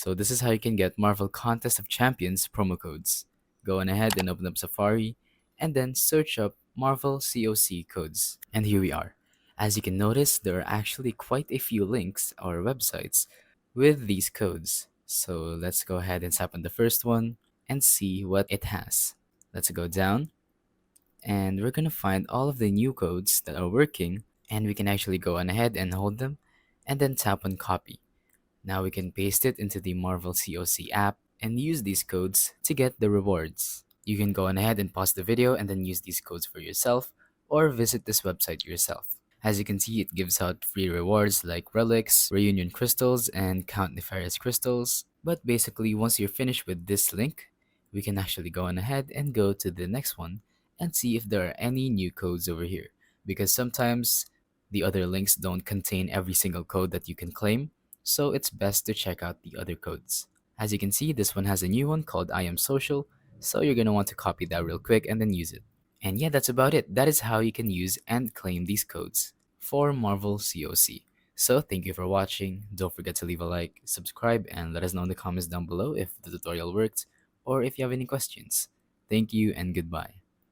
So this is how you can get Marvel Contest of Champions promo codes. Go on ahead and open up Safari and then search up Marvel COC codes. And here we are. As you can notice, there are actually quite a few links or websites with these codes. So let's go ahead and tap on the first one and see what it has. Let's go down and we're gonna find all of the new codes that are working, and we can actually go on ahead and hold them and then tap on copy. Now we can paste it into the Marvel COC app and use these codes to get the rewards. You can go on ahead and pause the video and then use these codes for yourself or visit this website yourself. As you can see, it gives out free rewards like relics, reunion crystals, and count nefarious crystals. But basically, once you're finished with this link, we can actually go on ahead and go to the next one and see if there are any new codes over here. Because sometimes the other links don't contain every single code that you can claim, so it's best to check out the other codes. As you can see, this one has a new one called I am social, so you're gonna want to copy that real quick and then use it. And yeah, that's about it. That is how you can use and claim these codes for Marvel COC. So thank you for watching. Don't forget to leave a like, subscribe, and let us know in the comments down below if the tutorial worked or if you have any questions. Thank you and goodbye.